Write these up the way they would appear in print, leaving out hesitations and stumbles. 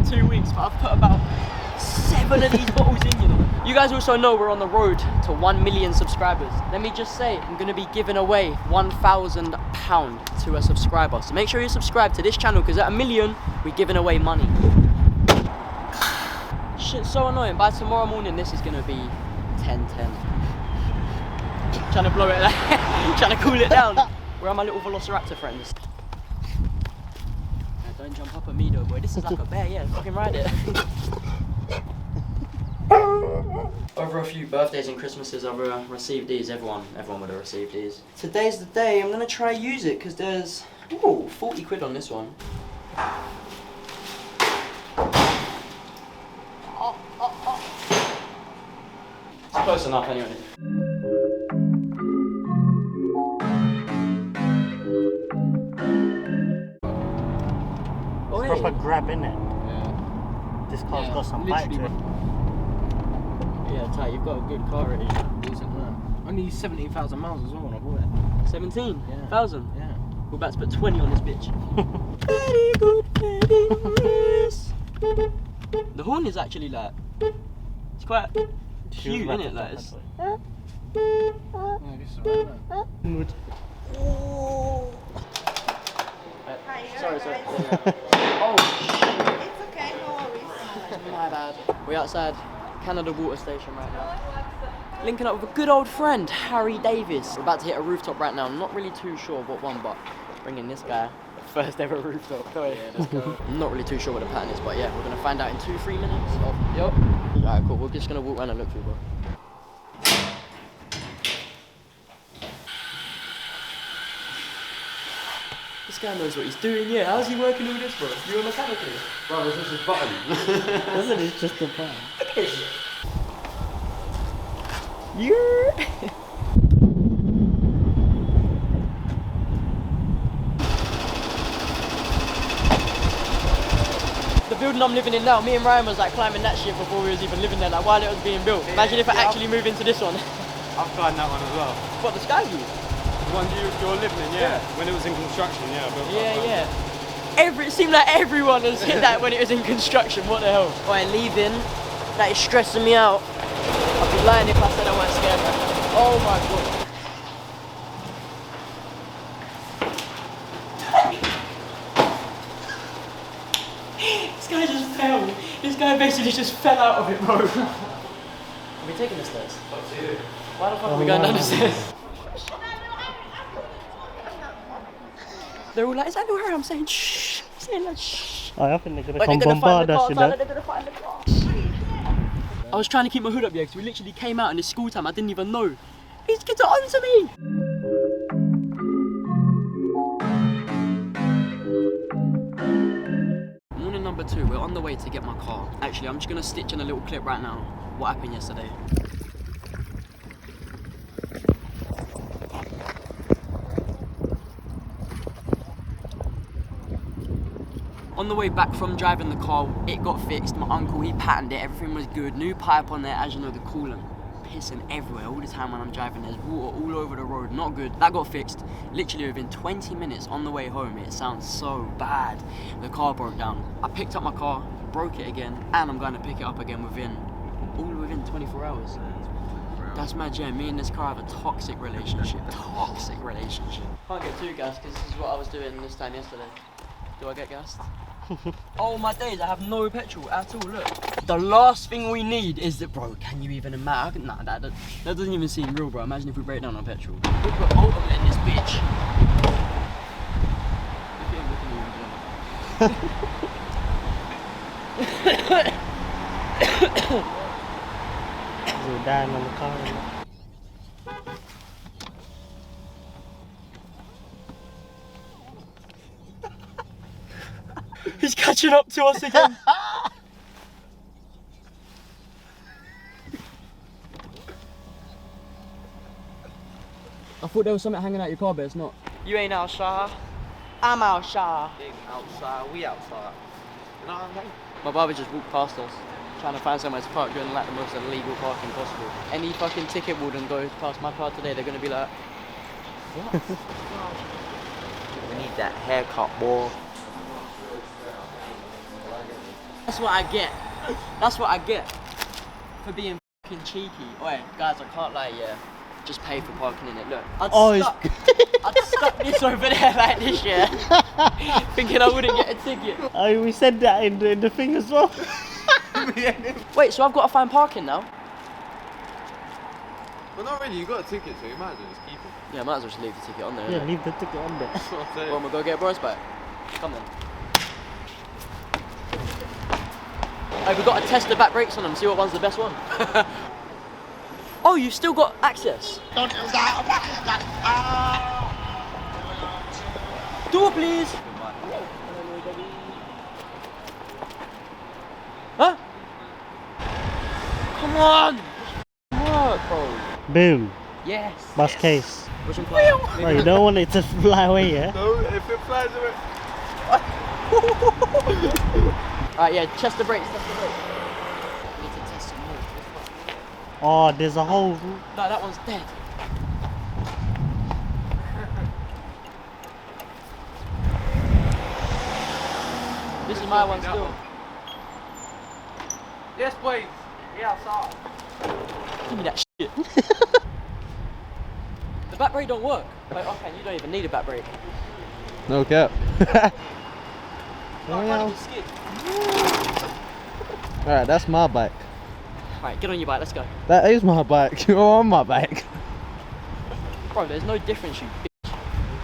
about 2 weeks, but I've put about 7 of these bottles in, you know. You guys also know we're on the road to 1 million subscribers. Let me just say, I'm gonna be giving away £1,000 to a subscriber. So make sure you subscribe to this channel, because at 1 million, we're giving away money. Shit's so annoying. By tomorrow morning, this is gonna be 10-10. Trying to blow it down. Trying to cool it down. Where are my little velociraptor friends? Don't jump up at me though, boy. This is like a bear, yeah, fucking ride it. Over a few birthdays and Christmases, I've received these. Everyone would have received these. Today's the day I'm gonna try use it, because there's 40 quid on this one. It's close enough anyway. Proper grab in it. Yeah. This car's got some bite to it. Yeah, Ty, you've got a good car rating. Decent, man. Only 17,000 miles as well when I bought it. 17,000? Yeah. We're about to put 20 on this bitch. Very good, very nice. The horn is actually like, it's quite cute, isn't it? Like, it's... Yeah, this is right now. Sorry. Guys. Oh, It's okay, no worries. my bad. We're outside Canada Water Station right now. Linking up with a good old friend, Harry Davis. We're about to hit a rooftop right now. I'm not really too sure what one, but bringing this guy. First ever rooftop. Go ahead. Yeah, let's go. I'm not really too sure what the pattern is, but yeah, we're going to find out in 2-3 minutes. Oh, yep. Alright, cool. We're just going to walk around and look through, bro. This guy knows what he's doing, yeah. How's he working all this, bro? You're a mechanic here. Bro, it's just a button. Isn't it just a button? Look at this. Yeah. The building I'm living in now, me and Ryan was like climbing that shit before we was even living there, like while it was being built. Imagine if I actually move into this one. I've climbed that one as well. What, the sky view? The one you're living in, yeah. When it was in construction, yeah. I built that one. Yeah. It seemed like everyone has hit that when it was in construction. What the hell? Right, leaving. That is stressing me out. I'd be lying if I said I weren't scared right now. Oh my god. This guy just fell. This guy basically just fell out of it, bro. Are we taking the stairs? Up to you. Why the fuck are we going down the stairs? They're all like, is that no Harry? I'm saying shh. I'm saying like shh. I think they're gonna come bombard us, you know. They're gonna find the car. I was trying to keep my hood up, yeah, because we literally came out in this school time. I didn't even know. These kids are onto me. Morning number 2. We're on the way to get my car. Actually, I'm just gonna stitch in a little clip right now. What happened yesterday? On the way back from driving the car, it got fixed. My uncle, he patterned it, everything was good. New pipe on there, as you know, the coolant pissing everywhere all the time when I'm driving. There's water all over the road, not good. That got fixed literally within 20 minutes on the way home. It sounds so bad. The car broke down. I picked up my car, broke it again, and I'm going to pick it up again within 24 hours. That's my jam. Me and this car have a toxic relationship. Toxic relationship. Can't get too gassed because this is what I was doing this time yesterday. Do I get gassed? Oh my days, I have no petrol at all, look. The last thing we need is that, bro, can you even imagine? Nah, that doesn't even seem real, bro. Imagine if we break down on petrol. We put ultimate in this bitch. There's a dime on the car. He's catching up to us again. I thought there was something hanging out your car, but it's not. You ain't outside. I'm outside. Outside, we outside. You know what I mean? My barber just walked past us, trying to find somewhere to park, doing like the most illegal parking possible. Any fucking ticket warden goes past my car today, they're gonna be like, what? We need that haircut, boy. That's what I get. That's what I get for being fucking cheeky. Oi, guys, I can't lie, yeah. Just pay for parking in it. Look, I'd stuck this over there like this, yeah. Thinking I wouldn't get a ticket. Oh, we said that in the thing as well. Wait, so I've got to find parking now? Well, not really. You got a ticket, so you might as well just keep it. Yeah, I might as well just leave the ticket on there. Yeah, innit? leave the ticket on there. That's what I'm saying. Well, I'm gonna go get Bryce back. Come then. Hey, we've got to test the back brakes on them, see what one's the best one. Oh, you've still got access. Door, please. Huh? Come on. Work, bro. Boom. Yes. Bus yes. case. Push and fly. Oh, you don't want it to fly away, yeah? No, if it flies away. Alright, yeah, test the brakes, test the brakes. Need to test some more. Oh, there's a whole... No, that one's dead. This is my one still. Yes, please. Yeah, outside. Give me that shit. The back brake don't work. Wait, okay, you don't even need a back brake. No cap. Oh, I can't even skid. Alright, that's my bike. Alright, get on your bike, let's go. That is my bike. You're on my bike. Bro, there's no difference, you bitch.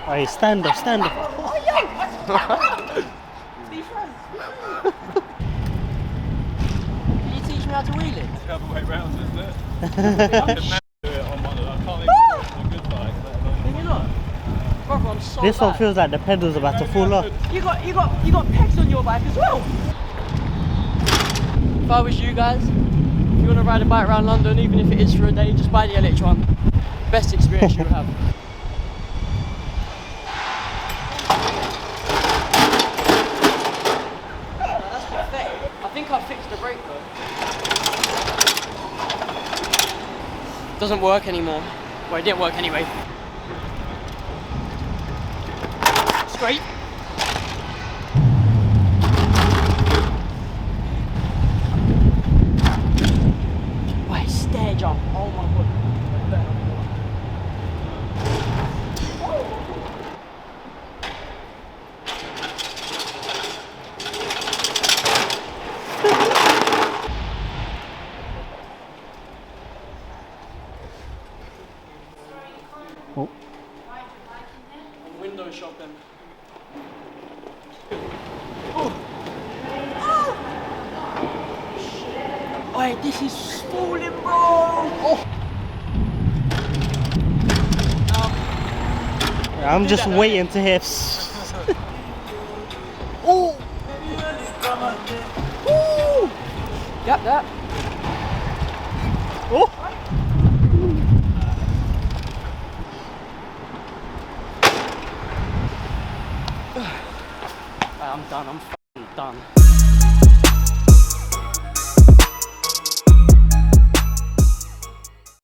Alright, stand up, stand up. Be friends. Can you teach me how to wheel it? The other way round, isn't it? I can do it on one of them. I can't even do it on a good bike. Can you not? Brother, I'm so This one bad. feels like the pedal's about to fall off. You got pegs on your bike as well. If I was you guys, if you want to ride a bike around London, even if it is for a day, just buy the Electron. Best experience you'll have. That's pathetic. I think I fixed the brake though. Doesn't work anymore. Well, it didn't work anyway. Straight. Wait, stair jump. Oh my god. Oh. Window shopping. Wait, this is falling, bro! Oh. I'm just that, waiting to hear. Oh! Woo! Got that. Oh! I'm done, I'm f***ing done.